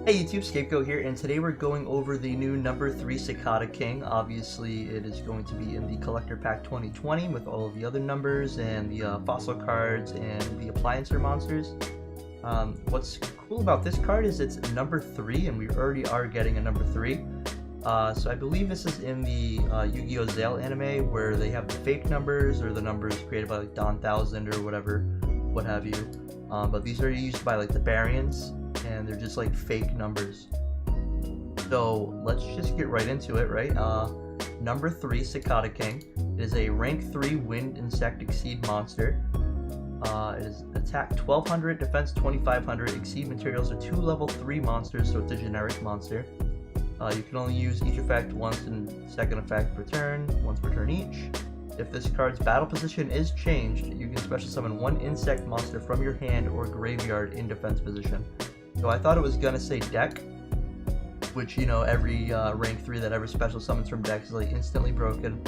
Hey YouTube, Scapegoat here, and today we're going over the new number 3 Cicada King. Obviously, it is going to be in the Collector Pack 2020 with all of the other numbers and the fossil cards and the appliancer monsters. What's cool about this card is it's number 3, and we already are getting a number 3. So I believe this is in the Yu-Gi-Oh! Zale anime where they have the fake numbers or the numbers created by like Don Thousand or whatever, what have you. But these are used by like the Baryons, and they're just like fake numbers. So let's just get right into it, right? Number 3 Cicada King. It is a rank 3 wind insect exceed monster. It is attack 1200, defense 2500, exceed materials are 2 level 3 monsters, so it's a generic monster. You can only use each effect once and second effect per turn, once per turn each. If this card's battle position is changed, you can special summon 1 insect monster from your hand or graveyard in defense position. So I thought it was gonna say deck, which, you know, every rank 3 that ever special summons from deck is like instantly broken.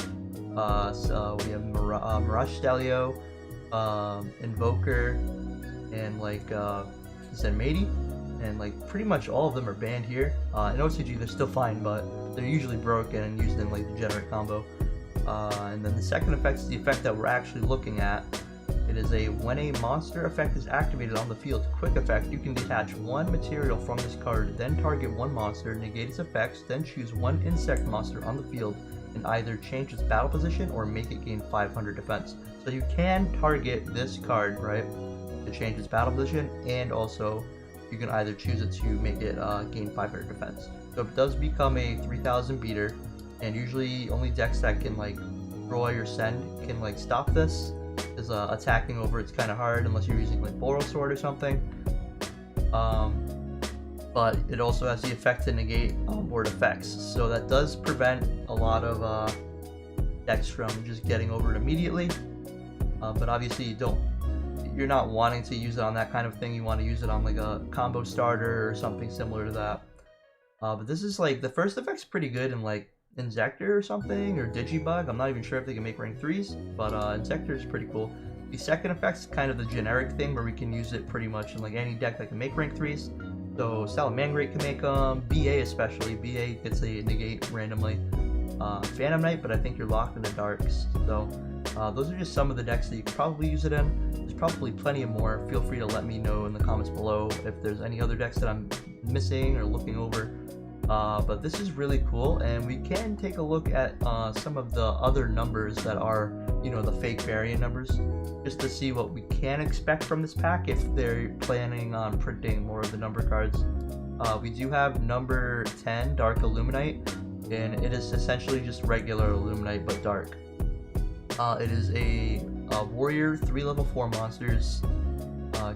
So we have Mirage Stelio, Invoker, and like Zenmaity, and like pretty much all of them are banned here. In OCG they're still fine, but they're usually broken and used in like the generic combo. And then the second effect is the effect that we're actually looking at. It is a when a monster effect is activated on the field, quick effect, you can detach 1 material from this card, then target 1 monster, negate its effects, then choose 1 insect monster on the field and either change its battle position or make it gain 500 defense. So you can target this card, right, to change its battle position, and also you can either choose it to make it gain 500 defense. So it does become a 3000 beater, and usually only decks that can like Roy or Send can like stop this. Is attacking over it's kind of hard unless you're using like Boral Sword or something. But it also has the effect to negate onboard effects, so that does prevent a lot of decks from just getting over it immediately. But obviously you're not wanting to use it on that kind of thing. You want to use it on like a combo starter or something similar to that. But this is like the first effect's pretty good in like Insector or something, or Digibug. I'm not even sure if they can make rank 3s, but Insector is pretty cool. The second effect's kind of the generic thing where we can use it pretty much in like any deck that can make rank 3s. So Salamangreat can make them, BA especially. BA gets a negate randomly. Phantom Knight, but I think you're locked in the darks. So those are just some of the decks that you could probably use it in. There's probably plenty of more. Feel free to let me know in the comments below if there's any other decks that I'm missing or looking over. But this is really cool, and we can take a look at some of the other numbers that are, you know, the fake variant numbers, just to see what we can expect from this pack if they're planning on printing more of the number cards. We do have number 10, Dark Illuminate, and it is essentially just regular Illuminate but dark. It is a warrior, 3 level 4 monsters.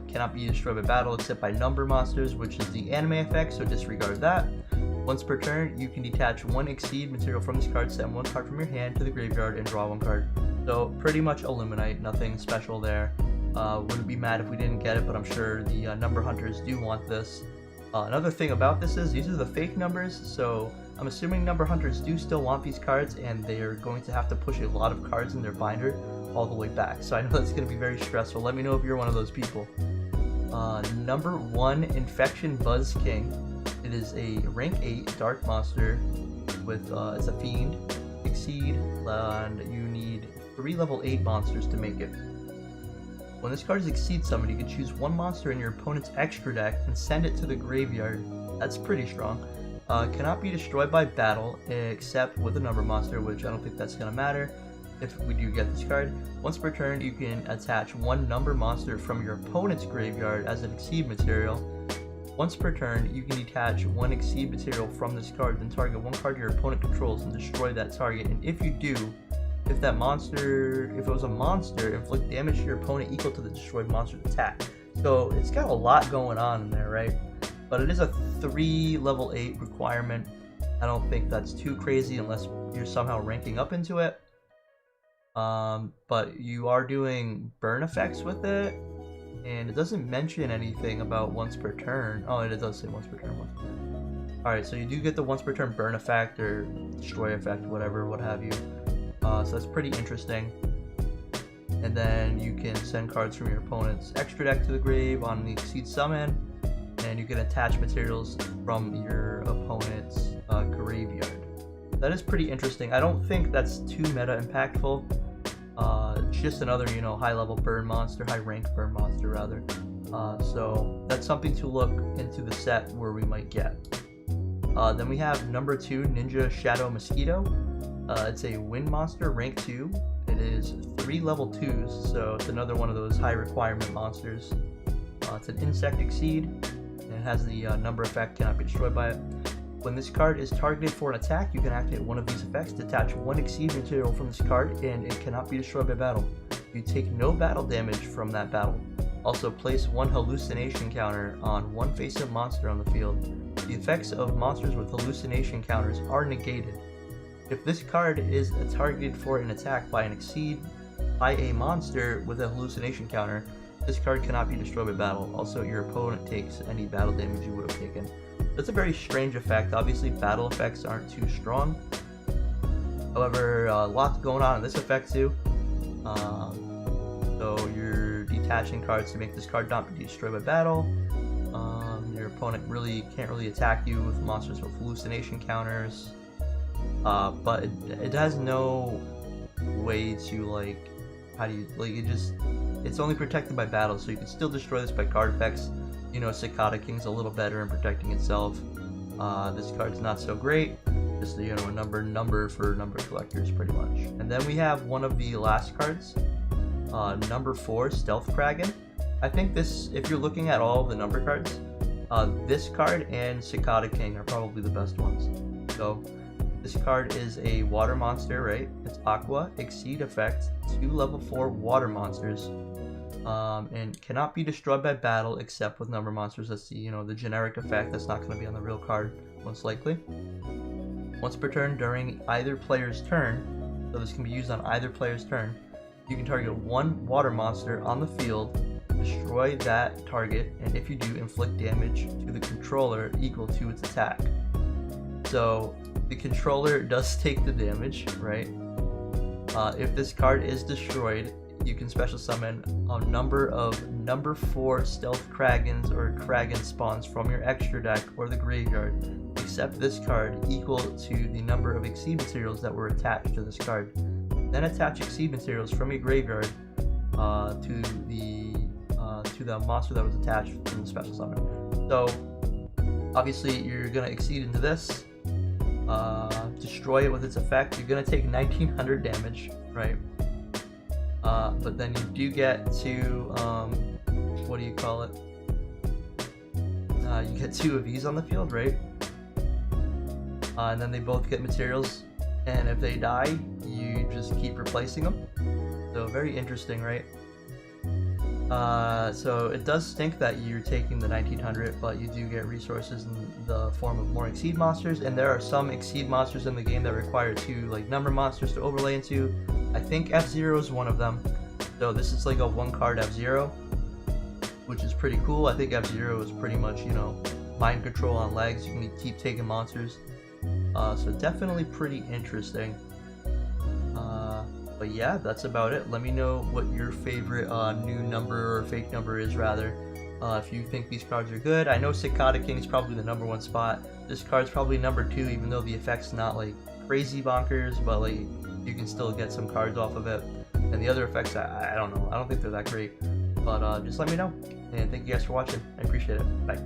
Cannot be destroyed by battle except by number monsters, which is the anime effect, so disregard that. Once per turn, you can detach 1 exceed material from this card, send 1 card from your hand to the graveyard, and draw 1 card. So pretty much Illuminate, nothing special there. Wouldn't be mad if we didn't get it, but I'm sure the number hunters do want this. Another thing about this is these are the fake numbers, so I'm assuming number hunters do still want these cards, and they are going to have to push a lot of cards in their binder all the way back. So I know that's going to be very stressful. Let me know if you're one of those people. Number 1 Infection Buzz King. It is a rank 8 dark monster with it's a fiend, exceed, and you need 3 level 8 monsters to make it. When this card is exceed summoned, you can choose 1 monster in your opponent's extra deck and send it to the graveyard. That's pretty strong. Cannot be destroyed by battle except with a number monster, which I don't think that's gonna matter if we do get this card. Once per turn, you can attach 1 number monster from your opponent's graveyard as an exceed material. Once per turn, you can detach 1 exceed material from this card, then target 1 card your opponent controls and destroy that target. And if you do, if it was a monster, inflict damage to your opponent equal to the destroyed monster's attack. So it's got a lot going on in there, right? But it is a 3 level 8 requirement. I don't think that's too crazy unless you're somehow ranking up into it. But you are doing burn effects with it. And it doesn't mention anything about once per turn. Oh, it does say once per turn. Alright, so you do get the once per turn burn effect or destroy effect, whatever, what have you. So that's pretty interesting. And then you can send cards from your opponent's extra deck to the grave on the exceed summon. and you can attach materials from your opponent's graveyard. That is pretty interesting. I don't think that's too meta impactful. It's just another, you know, high level burn monster, high rank burn monster rather. So that's something to look into the set where we might get. Then we have number 2, Ninja Shadow Mosquito. It's a wind monster, rank 2. It is 3 level 2s, so it's another one of those high requirement monsters. It's an insect exceed, and it has the number effect, cannot be destroyed by it. When this card is targeted for an attack, you can activate one of these effects to attach 1 exceed material from this card, and it cannot be destroyed by battle. You take no battle damage from that battle. Also, place 1 hallucination counter on 1 face-up monster on the field. The effects of monsters with hallucination counters are negated. If this card is targeted for an attack by an exceed by a monster with a hallucination counter, this card cannot be destroyed by battle. Also, your opponent takes any battle damage you would have taken. That's a very strange effect. Obviously, battle effects aren't too strong. However, lots going on in this effect too. So you're detaching cards to make this card not be destroyed by battle. Your opponent can't really attack you with monsters with hallucination counters. But it has no way to it's only protected by battle, so you can still destroy this by card effects. You know, Cicada King's a little better in protecting itself. This card's not so great. Just, you know, a number for number collectors pretty much. And then we have one of the last cards, number 4, Stealth Kraken. I think this, if you're looking at all of the number cards, this card and Cicada King are probably the best ones. So this card is a water monster, right? It's Aqua, Exceed effect, 2 level 4 water monsters, and cannot be destroyed by battle except with number monsters. That's the, you know, the generic effect that's not going to be on the real card, most likely. Once per turn during either player's turn, so this can be used on either player's turn, you can target 1 water monster on the field, destroy that target, and if you do, inflict damage to the controller equal to its attack. So the controller does take the damage, right? If this card is destroyed, you can special summon a number of number 4 Stealth Krakens or Kraken spawns from your extra deck or the graveyard, except this card equal to the number of Exceed materials that were attached to this card. Then attach Exceed materials from your graveyard to the monster that was attached from the special summon. So obviously you're gonna Exceed into this, destroy it with its effect. You're gonna take 1900 damage, right? But then you do get to what do you call it? You get 2 of these on the field, right? And then they both get materials, and if they die, you just keep replacing them. So very interesting, right? So it does stink that you're taking the 1900, but you do get resources in the form of more Exceed monsters, and there are some Exceed monsters in the game that require 2 like number monsters to overlay into. I think F-Zero is one of them. So this is like a 1-card F-Zero, which is pretty cool. I think F-Zero is pretty much, you know, mind control on legs. You can keep taking monsters. So definitely pretty interesting. But yeah, that's about it. Let me know what your favorite new number or fake number is, rather. If you think these cards are good. I know Cicada King is probably the number 1 spot. This card's probably number 2, even though the effect's not like crazy bonkers, but like you can still get some cards off of it. And the other effects, I don't know. I don't think they're that great. But just let me know. And thank you guys for watching. I appreciate it. Bye.